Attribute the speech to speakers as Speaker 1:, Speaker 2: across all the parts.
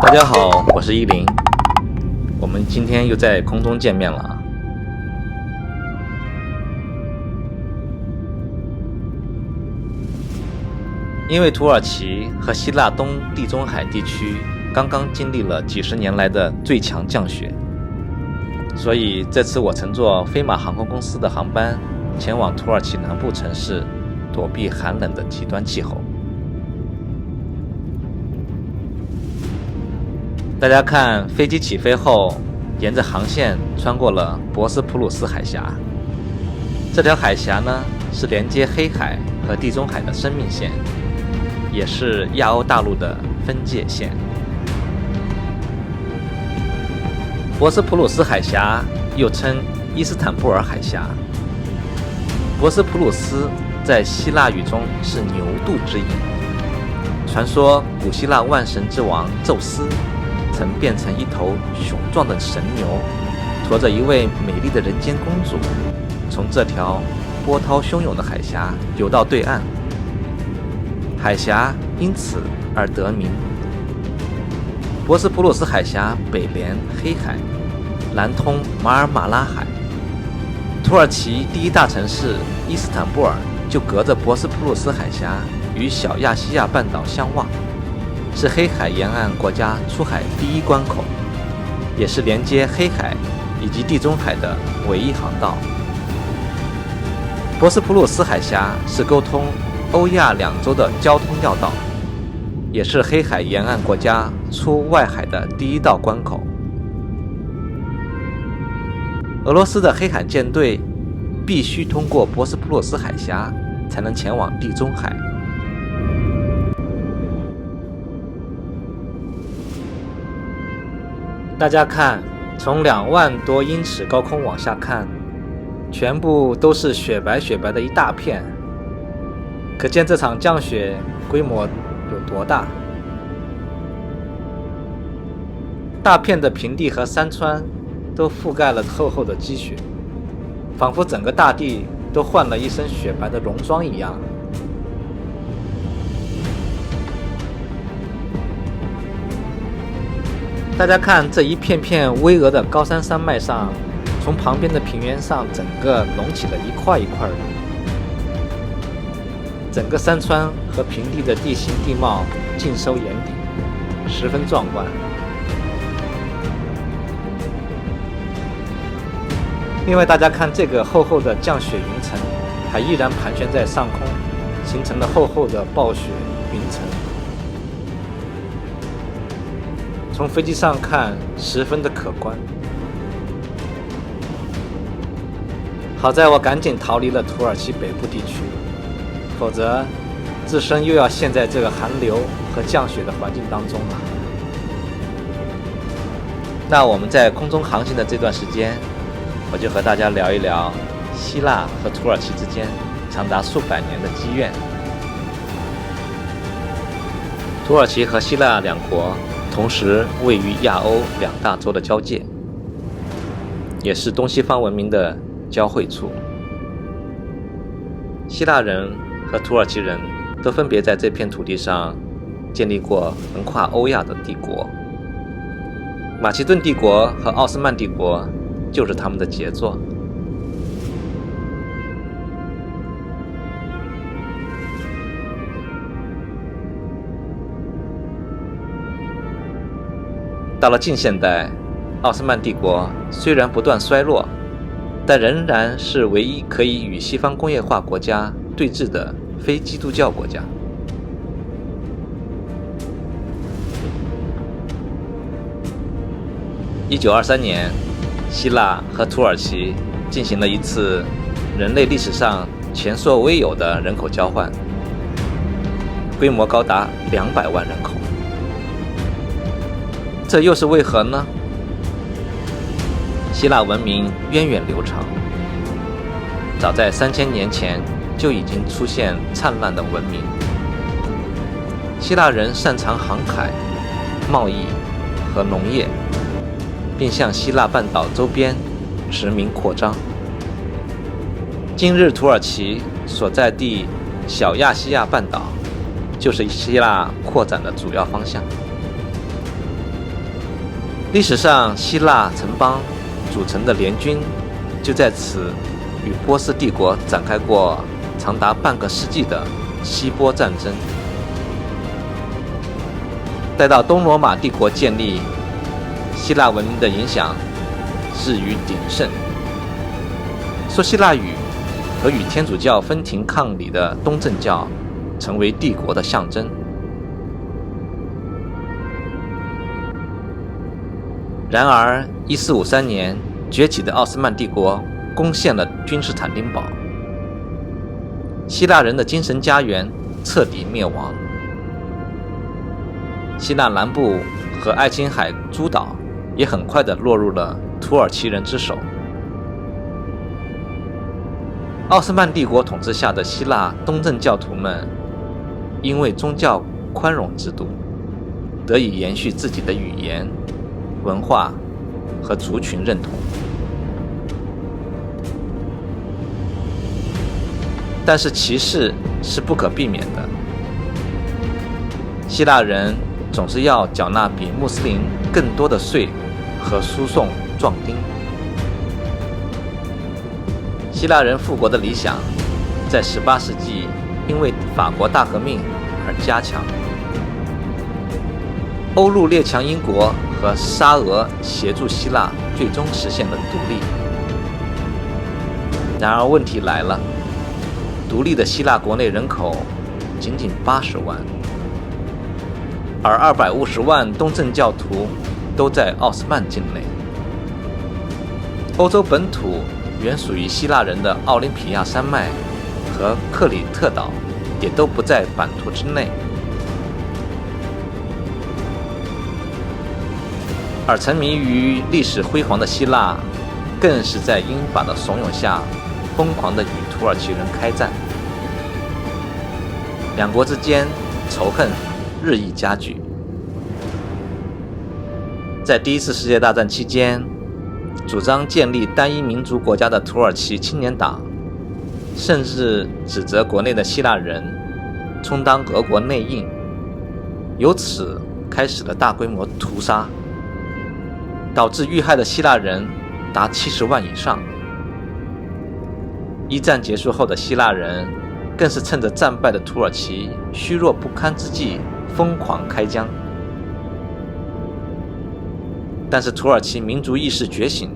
Speaker 1: 大家好，我是依林，我们今天又在空中见面了。因为土耳其和希腊东地中海地区刚刚经历了几十年来的最强降雪，所以这次我乘坐飞马航空公司的航班前往土耳其南部城市，躲避寒冷的极端气候。大家看，飞机起飞后，沿着航线穿过了博斯普鲁斯海峡。这条海峡呢，是连接黑海和地中海的生命线，也是亚欧大陆的分界线。博斯普鲁斯海峡又称伊斯坦布尔海峡。博斯普鲁斯在希腊语中是牛肚之意。传说古希腊万神之王宙斯曾变成一头雄壮的神牛，驮着一位美丽的人间公主，从这条波涛汹涌的海峡游到对岸，海峡因此而得名。博斯普鲁斯海峡北连黑海，南通马尔马拉海。土耳其第一大城市伊斯坦布尔就隔着博斯普鲁斯海峡与小亚细亚半岛相望，是黑海沿岸国家出海第一关口，也是连接黑海以及地中海的唯一航道。博斯普鲁斯海峡是沟通欧亚两洲的交通要道，也是黑海沿岸国家出外海的第一道关口。俄罗斯的黑海舰队必须通过博斯普鲁斯海峡才能前往地中海。大家看，从2万多英尺高空往下看，全部都是雪白雪白的一大片，可见这场降雪规模有多大。大片的平地和山川都覆盖了厚厚的积雪，仿佛整个大地都换了一身雪白的戎装一样。大家看，这一片片巍峨的高山山脉上，从旁边的平原上整个隆起了一块一块的，整个山川和平地的地形地貌尽收眼底，十分壮观。另外，大家看这个厚厚的降雪云层还依然盘旋在上空，形成了厚厚的暴雪云层。从飞机上看，十分的可观。好在我赶紧逃离了土耳其北部地区，否则自身又要陷在这个寒流和降雪的环境当中了。那我们在空中航行的这段时间，我就和大家聊一聊希腊和土耳其之间长达数百年的积怨。土耳其和希腊两国同时位于亚欧两大洲的交界，也是东西方文明的交汇处。希腊人和土耳其人都分别在这片土地上建立过横跨欧亚的帝国。马其顿帝国和奥斯曼帝国就是他们的杰作。到了近现代，奥斯曼帝国虽然不断衰落，但仍然是唯一可以与西方工业化国家对峙的非基督教国家。1923年，希腊和土耳其进行了一次人类历史上前所未有的人口交换，规模高达200万人口。这又是为何呢？希腊文明源远流长，早在3000年前就已经出现灿烂的文明。希腊人擅长航海、贸易和农业，并向希腊半岛周边殖民扩张。今日土耳其所在地小亚细亚半岛，就是希腊扩展的主要方向。历史上希腊城邦组成的联军就在此与波斯帝国展开过长达半个世纪的希波战争。待到东罗马帝国建立，希腊文明的影响日于鼎盛，说希腊语和与天主教分庭抗礼的东正教成为帝国的象征。然而1453年崛起的奥斯曼帝国攻陷了君士坦丁堡，希腊人的精神家园彻底灭亡。希腊南部和爱琴海诸岛也很快地落入了土耳其人之手。奥斯曼帝国统治下的希腊东正教徒们因为宗教宽容制度，得以延续自己的语言、文化和族群认同。但是歧视是不可避免的，希腊人总是要缴纳比穆斯林更多的税和输送壮丁。希腊人复国的理想在18世纪因为法国大革命而加强。欧陆列强英国和沙俄协助希腊最终实现了独立。然而问题来了，独立的希腊国内人口仅仅80万，而250万东正教徒都在奥斯曼境内。欧洲本土原属于希腊人的奥林匹亚山脉和克里特岛也都不在版图之内，而沉迷于历史辉煌的希腊更是在英法的怂恿下疯狂地与土耳其人开战，两国之间仇恨日益加剧。在第一次世界大战期间，主张建立单一民族国家的土耳其青年党甚至指责国内的希腊人充当俄国内应，由此开始了大规模屠杀，导致遇害的希腊人达70万以上。一战结束后的希腊人更是趁着战败的土耳其虚弱不堪之际疯狂开疆。但是土耳其民族意识觉醒，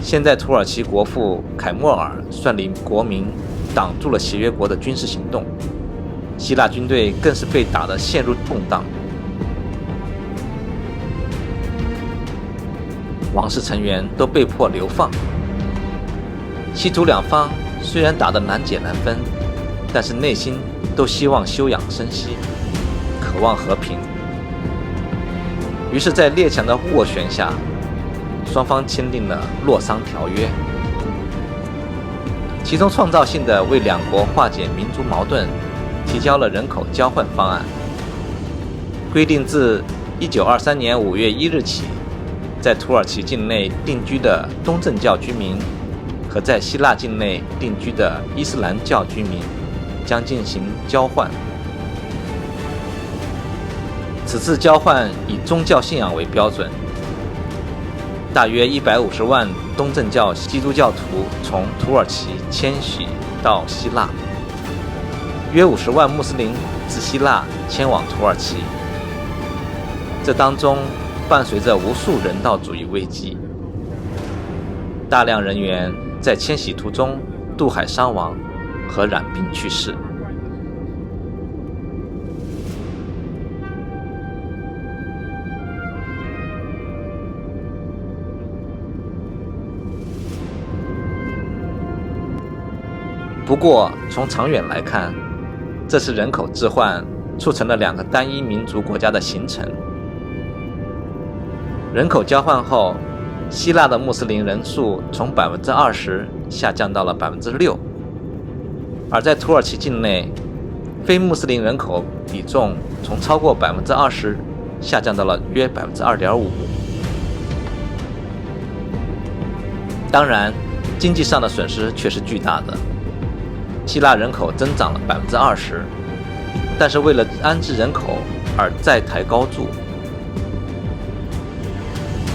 Speaker 1: 现在土耳其国父凯末尔率领国民挡住了协约国的军事行动，希腊军队更是被打得陷入动荡。王室成员都被迫流放。希土两方虽然打得难解难分，但是内心都希望休养生息，渴望和平。于是在列强的斡旋下，双方签订了洛桑条约，其中创造性的为两国化解民族矛盾提交了人口交换方案，规定自1923年5月1日起，在土耳其境内定居的东正教居民和在希腊境内定居的伊斯兰教居民将进行交换。此次交换以宗教信仰为标准，大约150万东正教基督教徒从土耳其迁徙到希腊，约50万穆斯林自希腊迁往土耳其。这当中伴随着无数人道主义危机，大量人员在迁徙途中渡海伤亡和染病去世。不过从长远来看，这次人口置换促成了两个单一民族国家的形成。人口交换后，希腊的穆斯林人数从 20% 下降到了 6%， 而在土耳其境内，非穆斯林人口比重从超过 20% 下降到了约 2.5%。 当然，经济上的损失却是巨大的。希腊人口增长了 20%， 但是为了安置人口而债台高筑。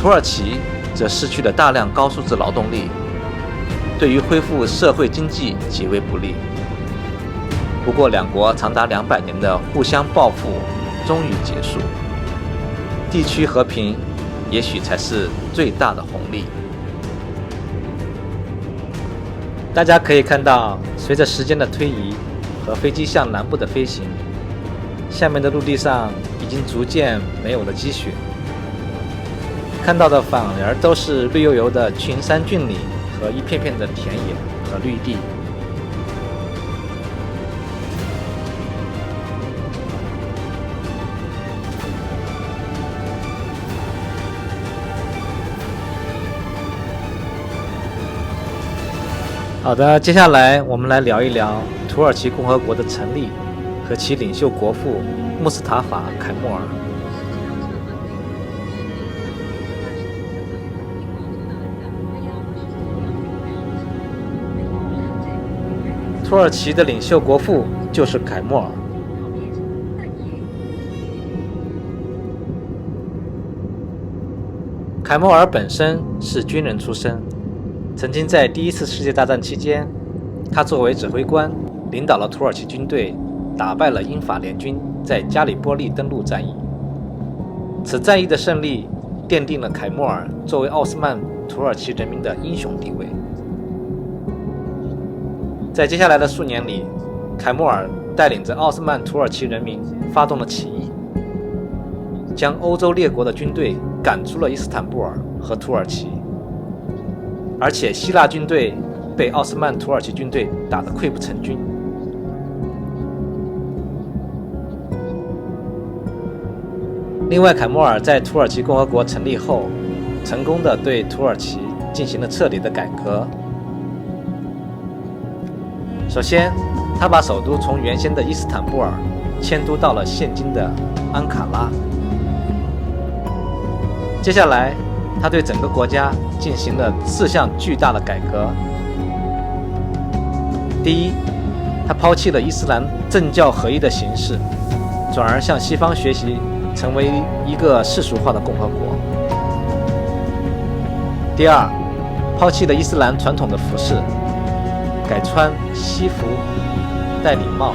Speaker 1: 土耳其则失去了大量高素质劳动力，对于恢复社会经济极为不利。不过，两国长达200年的互相报复终于结束，地区和平也许才是最大的红利。大家可以看到，随着时间的推移和飞机向南部的飞行，下面的陆地上已经逐渐没有了积雪，看到的反而都是绿油油的群山峻岭和一片片的田野和绿地。好的，接下来我们来聊一聊土耳其共和国的成立和其领袖国父穆斯塔法·凯莫尔。土耳其的领袖国父就是凯莫尔。凯莫尔本身是军人出身，曾经在第一次世界大战期间，他作为指挥官领导了土耳其军队，打败了英法联军在加里波利登陆战役。此战役的胜利奠定了凯莫尔作为奥斯曼土耳其人民的英雄地位。在接下来的数年里，凯莫尔带领着奥斯曼土耳其人民发动了起义，将欧洲列国的军队赶出了伊斯坦布尔和土耳其，而且希腊军队被奥斯曼土耳其军队打得溃不成军。另外，凯莫尔在土耳其共和国成立后，成功地对土耳其进行了彻底的改革。首先，他把首都从原先的伊斯坦布尔迁都到了现今的安卡拉。接下来，他对整个国家进行了4项巨大的改革。第一，他抛弃了伊斯兰政教合一的形式，转而向西方学习，成为一个世俗化的共和国。第二，抛弃了伊斯兰传统的服饰，改穿西服、戴礼帽。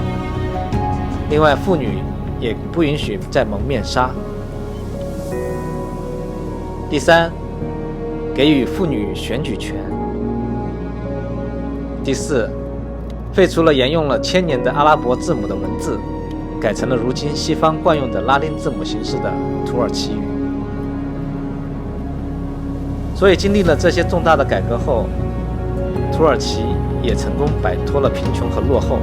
Speaker 1: 另外，妇女也不允许再蒙面纱。第三，给予妇女选举权。第四，废除了沿用了1000年的阿拉伯字母的文字，改成了如今西方惯用的拉丁字母形式的土耳其语。所以，经历了这些重大的改革后，土耳其也成功摆脱了贫穷和落后，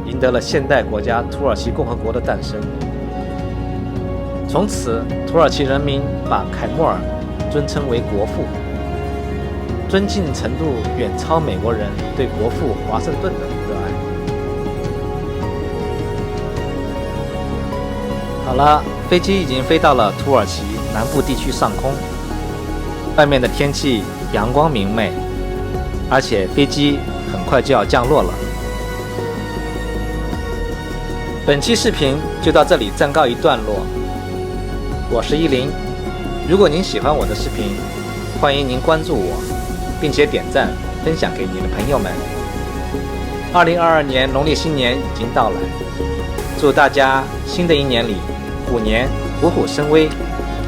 Speaker 1: 赢得了现代国家土耳其共和国的诞生。从此，土耳其人民把凯莫尔尊称为国父，尊敬程度远超美国人对国父华盛顿的热爱。好了，飞机已经飞到了土耳其南部地区上空，外面的天气阳光明媚，而且飞机很快就要降落了。本期视频就到这里暂告一段落。我是依林，如果您喜欢我的视频，欢迎您关注我，并且点赞分享给您的朋友们。2022年农历新年已经到来，祝大家新的一年里虎年虎虎生威，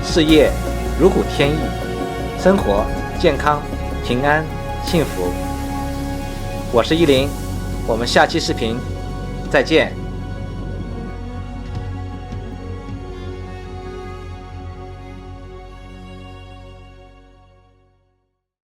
Speaker 1: 事业如虎添翼，生活健康平安幸福。我是依林，我们下期视频再见。